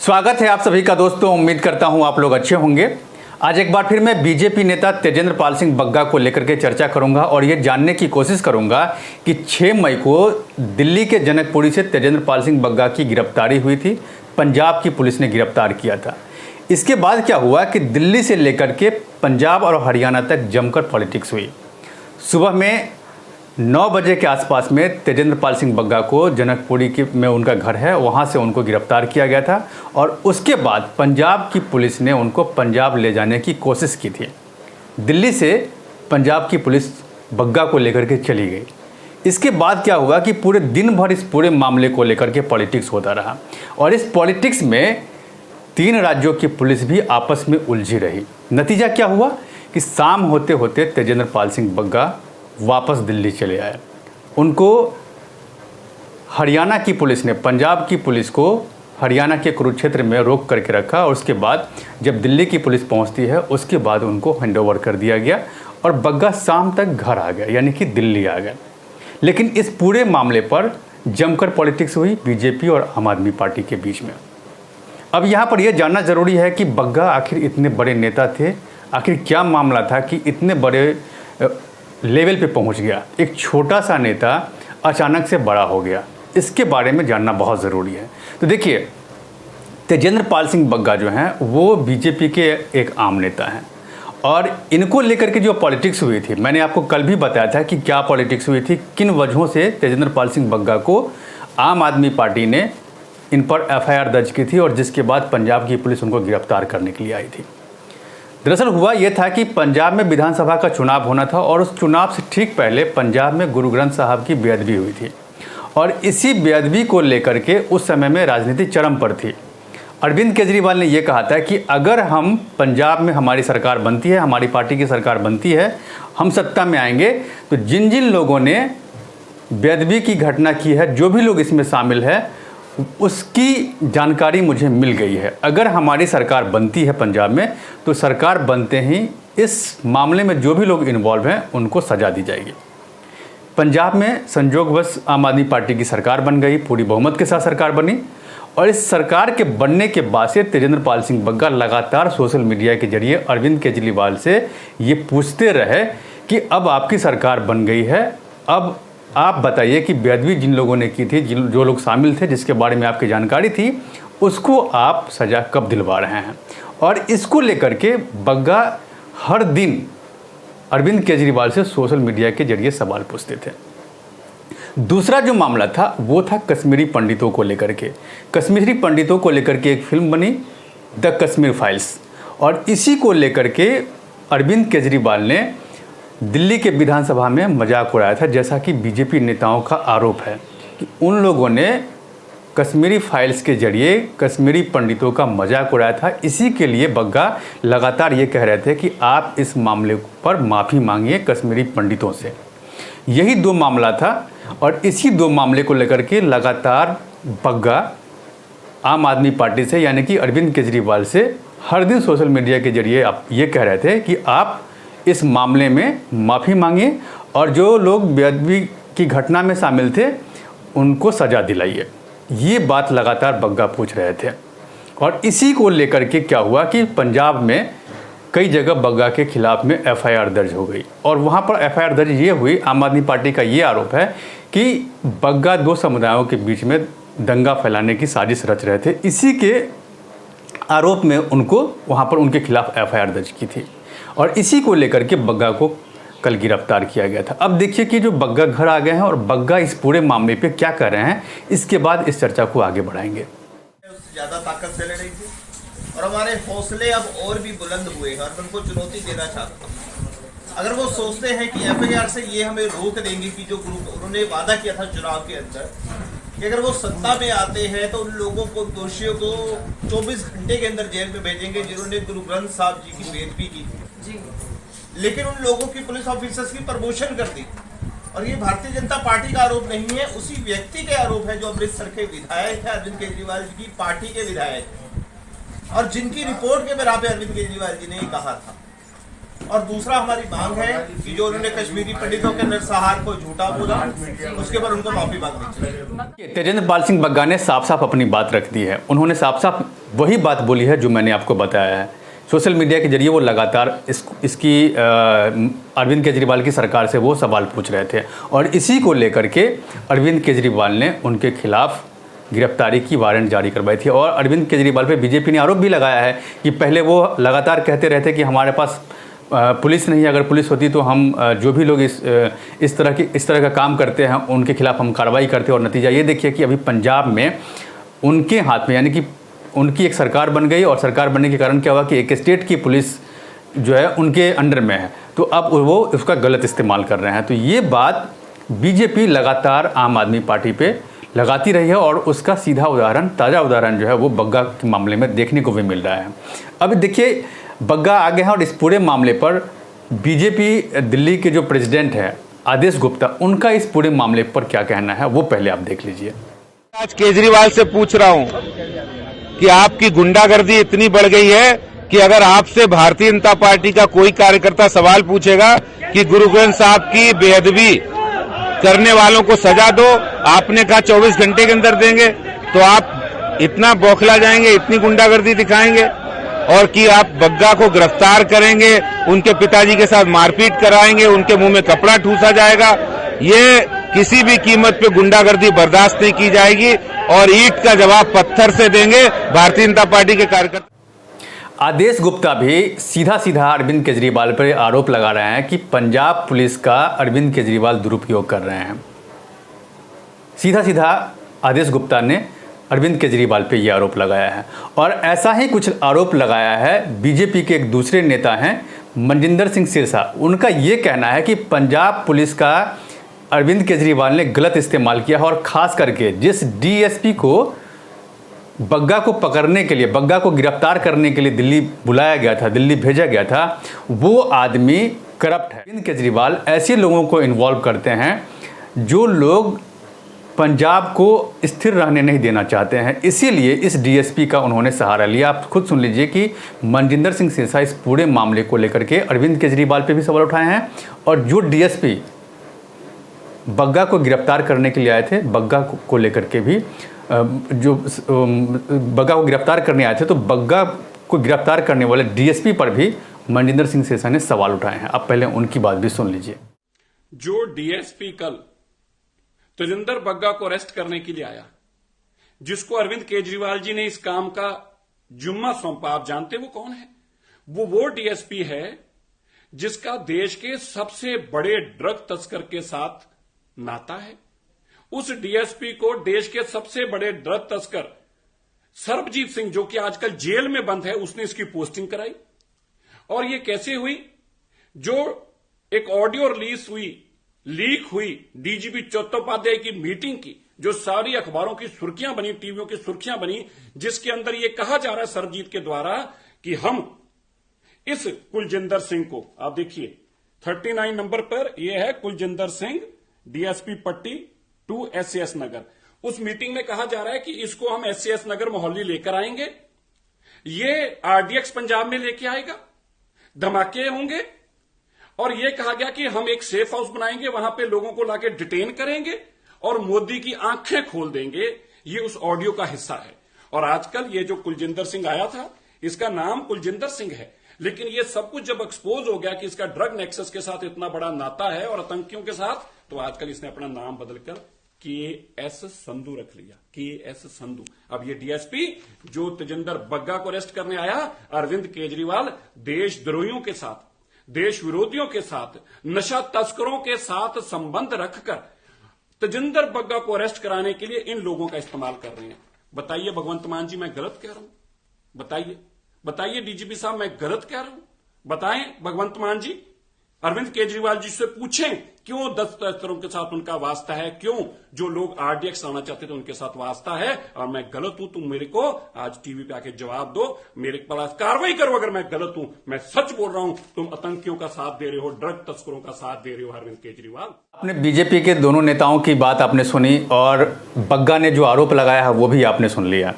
स्वागत है आप सभी का दोस्तों। उम्मीद करता हूं आप लोग अच्छे होंगे। आज एक बार फिर मैं बीजेपी नेता तेजेंद्र पाल सिंह बग्गा को लेकर के चर्चा करूंगा और ये जानने की कोशिश करूंगा कि 6 मई को दिल्ली के जनकपुरी से तेजेंद्र पाल सिंह बग्गा की गिरफ्तारी हुई थी। पंजाब की पुलिस ने गिरफ्तार किया था। इसके बाद क्या हुआ कि दिल्ली से लेकर के पंजाब और हरियाणा तक जमकर पॉलिटिक्स हुई। सुबह में 9 बजे के आसपास में तेजेंद्र पाल सिंह बग्गा को जनकपुरी में उनका घर है, वहाँ से उनको गिरफ्तार किया गया था और उसके बाद पंजाब की पुलिस ने उनको पंजाब ले जाने की कोशिश की थी। दिल्ली से पंजाब की पुलिस बग्गा को लेकर के चली गई। इसके बाद क्या हुआ कि पूरे दिन भर इस पूरे मामले को लेकर के पॉलिटिक्स होता रहा और इस पॉलिटिक्स में 3 राज्यों की पुलिस भी आपस में उलझी रही। नतीजा क्या हुआ कि शाम होते होते तेजेंद्र पाल सिंह बग्गा वापस दिल्ली चले आए। उनको हरियाणा की पुलिस ने, पंजाब की पुलिस को हरियाणा के कुरुक्षेत्र में रोक करके रखा और उसके बाद जब दिल्ली की पुलिस पहुंचती है उसके बाद उनको हैंडओवर कर दिया गया और बग्गा शाम तक घर आ गया, यानी कि दिल्ली आ गया। लेकिन इस पूरे मामले पर जमकर पॉलिटिक्स हुई बीजेपी और आम आदमी पार्टी के बीच में। अब यहाँ पर यह जानना ज़रूरी है कि बग्गा आखिर इतने बड़े नेता थे, आखिर क्या मामला था कि इतने बड़े लेवल पे पहुंच गया। एक छोटा सा नेता अचानक से बड़ा हो गया, इसके बारे में जानना बहुत ज़रूरी है। तो देखिए, तेजेंद्र पाल सिंह बग्गा जो हैं वो बीजेपी के एक आम नेता हैं और इनको लेकर के जो पॉलिटिक्स हुई थी, मैंने आपको कल भी बताया था कि क्या पॉलिटिक्स हुई थी, किन वजहों से तेजेंद्र पाल सिंह बग्गा को आम आदमी पार्टी ने इन पर FIR दर्ज की थी और जिसके बाद पंजाब की पुलिस उनको गिरफ्तार करने के लिए आई थी। दरअसल हुआ यह था कि पंजाब में विधानसभा का चुनाव होना था और उस चुनाव से ठीक पहले पंजाब में गुरु ग्रंथ साहब की बेअदबी हुई थी और इसी बेअदबी को लेकर के उस समय में राजनीति चरम पर थी। अरविंद केजरीवाल ने यह कहा था कि अगर हम पंजाब में हमारी सरकार बनती है, हमारी पार्टी की सरकार बनती है, हम सत्ता में आएंगे तो जिन जिन लोगों ने बेअदबी की घटना की है, जो भी लोग इसमें शामिल है, उसकी जानकारी मुझे मिल गई है। अगर हमारी सरकार बनती है पंजाब में तो सरकार बनते ही इस मामले में जो भी लोग इन्वॉल्व हैं उनको सज़ा दी जाएगी। पंजाब में संजोगवश आम आदमी पार्टी की सरकार बन गई, पूरी बहुमत के साथ सरकार बनी और इस सरकार के बनने के बाद से तेजेंद्र पाल सिंह बग्गा लगातार सोशल मीडिया के जरिए अरविंद केजरीवाल से ये पूछते रहे कि अब आपकी सरकार बन गई है, अब आप बताइए कि बेअदबी जिन लोगों ने की थी, जो लोग शामिल थे, जिसके बारे में आपकी जानकारी थी, उसको आप सज़ा कब दिलवा रहे हैं। और इसको लेकर के बग्गा हर दिन अरविंद केजरीवाल से सोशल मीडिया के जरिए सवाल पूछते थे। दूसरा जो मामला था वो था कश्मीरी पंडितों को लेकर के। कश्मीरी पंडितों को लेकर के एक फिल्म बनी, द कश्मीर फाइल्स, और इसी को लेकर के अरविंद केजरीवाल ने दिल्ली के विधानसभा में मजाक उड़ाया था, जैसा कि बीजेपी नेताओं का आरोप है कि उन लोगों ने कश्मीरी फाइल्स के जरिए कश्मीरी पंडितों का मजाक उड़ाया था। इसी के लिए बग्गा लगातार ये कह रहे थे कि आप इस मामले पर माफ़ी मांगिए कश्मीरी पंडितों से। यही 2 मामला था और इसी 2 मामले को लेकर के लगातार बग्गा आम आदमी पार्टी से, यानी कि अरविंद केजरीवाल से, हर दिन सोशल मीडिया के जरिए आप ये कह रहे थे कि आप इस मामले में माफ़ी मांगिए और जो लोग बेअदबी की घटना में शामिल थे उनको सज़ा दिलाइए। ये बात लगातार बग्गा पूछ रहे थे और इसी को लेकर के क्या हुआ कि पंजाब में कई जगह बग्गा के खिलाफ में FIR दर्ज हो गई और वहाँ पर FIR दर्ज ये हुई। आम आदमी पार्टी का ये आरोप है कि बग्गा 2 समुदायों के बीच में दंगा फैलाने की साजिश रच रहे थे। इसी के आरोप में उनको वहाँ पर उनके खिलाफ FIR दर्ज की थी और इसी को लेकर के बग्गा को कल गिरफ्तार किया गया था। अब देखिए कि जो बग्गा घर आ गए हैं और बग्गा इस पूरे मामले पे क्या कर रहे हैं, इसके बाद इस चर्चा को आगे बढ़ाएंगे। ज्यादा ताकत से लड़ रही थी और हमारे हौसले अब और भी बुलंद हुए हैं और मैं उनको चुनौती देना चाहता हूँ। अगर वो सोचते हैं कि FIR से ये हमें रोक देंगे कि जो ग्रुप उन्होंने वादा किया था चुनाव के अंदर कि अगर वो सत्ता में आते हैं तो उन लोगों को, दोषियों को 24 घंटे के अंदर जेल में भेजेंगे जिन्होंने गुरु ग्रंथ साहब जी की बेइज्जती की थी। लेकिन उन लोगों की पुलिस ऑफिसर्स की प्रमोशन कर दी और ये भारतीय जनता पार्टी का आरोप नहीं है, उसी व्यक्ति के आरोप है जो अमृतसर के विधायक है, अरविंद केजरीवाल जी की पार्टी के विधायक और जिनकी रिपोर्ट के बराबर अरविंद केजरीवाल जी ने कहा था और दूसरा हमारी मांग है कि जो उन्होंने कश्मीरी पंडितों के नरसंहार को झूठा बोला, उसके पर उनको माफी मांगनी चाहिए। तेजेंद्र पाल सिंह बग्गा ने साफ साफ अपनी बात रख दी है। उन्होंने साफ साफ वही बात बोली है जो मैंने आपको बताया है। सोशल मीडिया के जरिए वो लगातार इसकी अरविंद केजरीवाल की सरकार से वो सवाल पूछ रहे थे और इसी को लेकर के अरविंद केजरीवाल ने उनके खिलाफ गिरफ्तारी की वारंट जारी करवाई थी। और अरविंद केजरीवाल पे बीजेपी ने आरोप भी लगाया है कि पहले वो लगातार कहते रहते कि हमारे पास पुलिस नहीं है, अगर पुलिस होती तो हम जो भी लोग इस तरह का काम करते हैं उनके खिलाफ हम कार्रवाई करते। और नतीजा ये देखिए कि अभी पंजाब में उनके हाथ में, यानी कि उनकी एक सरकार बन गई और सरकार बनने के कारण क्या हुआ कि एक स्टेट की पुलिस जो है उनके अंडर में है, तो अब वो उसका गलत इस्तेमाल कर रहे हैं। तो ये बात बीजेपी लगातार आम आदमी पार्टी पे लगाती रही है और उसका सीधा उदाहरण, ताज़ा उदाहरण जो है वो बग्गा के मामले में देखने को भी मिल रहा है। अब देखिए बग्गा आगे हैं और इस पूरे मामले पर बीजेपी दिल्ली के जो प्रेसिडेंट है आदेश गुप्ता, उनका इस पूरे मामले पर क्या कहना है वो पहले आप देख लीजिए। आज केजरीवाल से पूछ रहा हूं कि आपकी गुंडागर्दी इतनी बढ़ गई है कि अगर आपसे भारतीय जनता पार्टी का कोई कार्यकर्ता सवाल पूछेगा कि गुरु गोविंद साहब की बेअदबी करने वालों को सजा दो, आपने कहा 24 घंटे के अंदर देंगे, तो आप इतना बौखला जाएंगे, इतनी गुंडागर्दी दिखाएंगे और कि आप बग्गा को गिरफ्तार करेंगे, उनके पिताजी के साथ मारपीट कराएंगे, उनके मुंह में कपड़ा ठूसा जाएगा। ये किसी भी कीमत पे गुंडागर्दी बर्दाश्त नहीं की जाएगी और ईंट का जवाब पत्थर से देंगे भारतीय जनता पार्टी के कार्यकर्ता। आदेश गुप्ता भी सीधा सीधा अरविंद केजरीवाल पर आरोप लगा रहे हैं कि पंजाब पुलिस का अरविंद केजरीवाल दुरुपयोग कर रहे हैं। सीधा सीधा आदेश गुप्ता ने अरविंद केजरीवाल पे ये आरोप लगाया है और ऐसा ही कुछ आरोप लगाया है बीजेपी के एक दूसरे नेता हैं मनजिंदर सिंह सिरसा। उनका ये कहना है कि पंजाब पुलिस का अरविंद केजरीवाल ने गलत इस्तेमाल किया है और ख़ास करके जिस डीएसपी को बग्गा को पकड़ने के लिए, बग्गा को गिरफ्तार करने के लिए दिल्ली बुलाया गया था, दिल्ली भेजा गया था, वो आदमी करप्ट है। अरविंद केजरीवाल ऐसे लोगों को इन्वॉल्व करते हैं जो लोग पंजाब को स्थिर रहने नहीं देना चाहते हैं, इसीलिए इस डीएसपी का उन्होंने सहारा लिया। आप खुद सुन लीजिए कि मनजिंदर सिंह सिरसा इस पूरे मामले को लेकर के अरविंद केजरीवाल पे भी सवाल उठाए हैं और जो डीएसपी बग्गा को गिरफ्तार करने के लिए आए थे, बग्गा को लेकर के भी जो बग्गा को गिरफ्तार करने आए थे, तो बग्गा को गिरफ्तार करने वाले डीएसपी पर भी मनजिंदर सिंह सिरसा ने सवाल उठाए हैं। अब पहले उनकी बात भी सुन लीजिए। जो डीएसपी कल तेजिंदर बग्गा को अरेस्ट करने के लिए आया, जिसको अरविंद केजरीवाल जी ने इस काम का जुम्मा सौंपा, आप जानते वो कौन है? वो डीएसपी है जिसका देश के सबसे बड़े ड्रग तस्कर के साथ नाता है। उस डीएसपी को देश के सबसे बड़े ड्रग तस्कर सर्बजीत सिंह, जो कि आजकल जेल में बंद है, उसने इसकी पोस्टिंग कराई। और ये कैसे हुई? जो एक ऑडियो रिलीज हुई, लीक हुई डीजीपी चट्टोपाध्याय की मीटिंग की, जो सारी अखबारों की सुर्खियां बनी, टीवियों की सुर्खियां बनी, जिसके अंदर यह कहा जा रहा है सर्बजीत के द्वारा कि हम इस कुलजिंदर सिंह को, आप देखिए 39 नंबर पर यह है कुलजिंदर सिंह डीएसपी पट्टी 2 एससीएस नगर। उस मीटिंग में कहा जा रहा है कि इसको हम एससीएस नगर मोहाली लेकर आएंगे, ये आरडीएक्स पंजाब में लेके आएगा, धमाके होंगे और यह कहा गया कि हम एक सेफ हाउस बनाएंगे, वहां पे लोगों को लाके डिटेन करेंगे और मोदी की आंखें खोल देंगे। ये उस ऑडियो का हिस्सा है। और आजकल ये जो कुलजिंदर सिंह आया था, इसका नाम कुलजिंदर सिंह है, लेकिन ये सब कुछ जब एक्सपोज हो गया कि इसका ड्रग नेक्सस के साथ इतना बड़ा नाता है और आतंकियों के साथ, तो आजकल इसने अपना नाम बदलकर KS संधू रख लिया। KS संधू। अब ये डीएसपी जो तेजिंदर बग्गा को अरेस्ट करने आया, अरविंद केजरीवाल देशद्रोहियों के साथ, देश विरोधियों के साथ, नशा तस्करों के साथ संबंध रखकर तेजिंदर बग्गा को अरेस्ट कराने के लिए इन लोगों का इस्तेमाल कर रहे हैं। बताइए भगवंत मान जी, मैं गलत कह रहा हूं? बताइए डीजीपी साहब, मैं गलत कह रहा हूं? बताएं भगवंत मान जी। अरविंद केजरीवाल जी से पूछें क्यों 10 तस्करों के साथ उनका वास्ता है, क्यों जो लोग आरडीएक्स आना चाहते थे उनके साथ वास्ता है। और मैं गलत हूं, तुम मेरे को आज टीवी पे आके जवाब दो, मेरे पास कार्रवाई करो अगर मैं गलत हूं। मैं सच बोल रहा हूं, तुम आतंकियों का साथ दे रहे हो, ड्रग तस्करों का साथ दे रहे हो अरविंद केजरीवाल। आपने बीजेपी के दोनों नेताओं की बात आपने सुनी और बग्गा ने जो आरोप लगाया है वो भी आपने सुन लिया।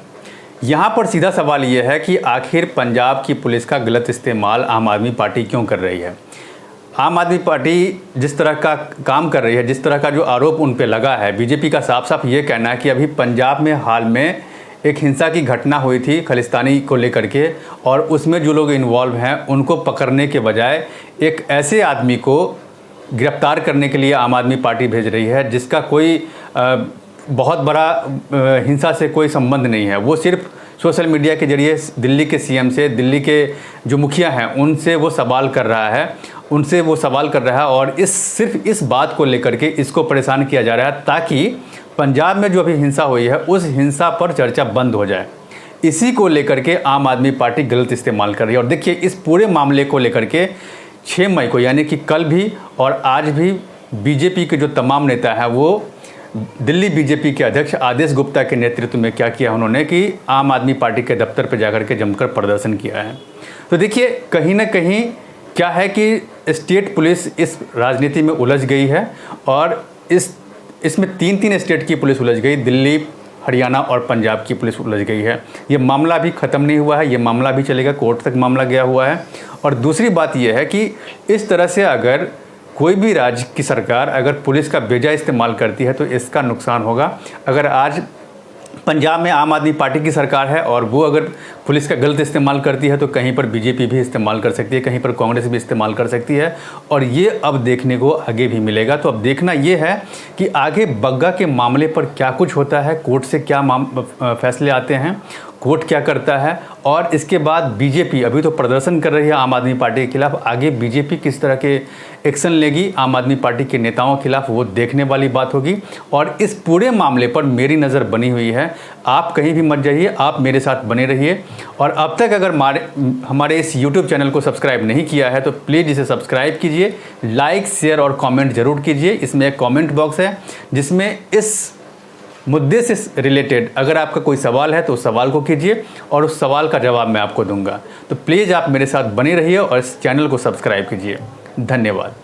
यहाँ पर सीधा सवाल ये है कि आखिर पंजाब की पुलिस का गलत इस्तेमाल आम आदमी पार्टी क्यों कर रही है। आम आदमी पार्टी जिस तरह का काम कर रही है, जिस तरह का जो आरोप उन पे लगा है, बीजेपी का साफ साफ ये कहना है कि अभी पंजाब में हाल में एक हिंसा की घटना हुई थी खालिस्तानी को लेकर के, और उसमें जो लोग इन्वॉल्व हैं उनको पकड़ने के बजाय एक ऐसे आदमी को गिरफ्तार करने के लिए आम आदमी पार्टी भेज रही है जिसका कोई बहुत बड़ा हिंसा से कोई संबंध नहीं है। वो सिर्फ सोशल मीडिया के जरिए दिल्ली के सीएम से, दिल्ली के जो मुखिया हैं उनसे वो सवाल कर रहा है, और सिर्फ इस बात को लेकर के इसको परेशान किया जा रहा है ताकि पंजाब में जो अभी हिंसा हुई है उस हिंसा पर चर्चा बंद हो जाए। इसी को लेकर के आम आदमी पार्टी गलत इस्तेमाल कर रही है। और देखिए, इस पूरे मामले को लेकर के 6 मई को यानी कि कल भी और आज भी बीजेपी के जो तमाम नेता हैं वो दिल्ली बीजेपी के अध्यक्ष आदेश गुप्ता के नेतृत्व में क्या किया उन्होंने कि आम आदमी पार्टी के दफ्तर पर जाकर के जमकर प्रदर्शन किया है। तो देखिए, कहीं ना कहीं क्या है कि स्टेट पुलिस इस राजनीति में उलझ गई है, और इसमें 3 स्टेट की पुलिस उलझ गई, दिल्ली, हरियाणा और पंजाब की पुलिस उलझ गई है। ये मामला अभी ख़त्म नहीं हुआ है, ये मामला भी चलेगा, कोर्ट तक मामला गया हुआ है। और दूसरी बात यह है कि इस तरह से अगर कोई भी राज्य की सरकार अगर पुलिस का बेजा इस्तेमाल करती है तो इसका नुकसान होगा। अगर आज पंजाब में आम आदमी पार्टी की सरकार है और वो अगर पुलिस का गलत इस्तेमाल करती है तो कहीं पर बीजेपी भी इस्तेमाल कर सकती है, कहीं पर कांग्रेस भी इस्तेमाल कर सकती है, और ये अब देखने को आगे भी मिलेगा। तो अब देखना ये है कि आगे बग्गा के मामले पर क्या कुछ होता है, कोर्ट से क्या फैसले आते हैं, कोर्ट क्या करता है, और इसके बाद बीजेपी अभी तो प्रदर्शन कर रही है आम आदमी पार्टी के खिलाफ, आगे बीजेपी किस तरह के एक्शन लेगी आम आदमी पार्टी के नेताओं के खिलाफ वो देखने वाली बात होगी। और इस पूरे मामले पर मेरी नज़र बनी हुई है, आप कहीं भी मत जाइए, आप मेरे साथ बने रहिए। और अब तक अगर हमारे इस YouTube चैनल को सब्सक्राइब नहीं किया है तो प्लीज़ इसे सब्सक्राइब कीजिए, लाइक, शेयर और कमेंट ज़रूर कीजिए। इसमें एक कमेंट बॉक्स है जिसमें इस मुद्दे से रिलेटेड अगर आपका कोई सवाल है तो उस सवाल को कीजिए और उस सवाल का जवाब मैं आपको दूंगा। तो प्लीज़ आप मेरे साथ बने रहिए और इस चैनल को सब्सक्राइब कीजिए। धन्यवाद।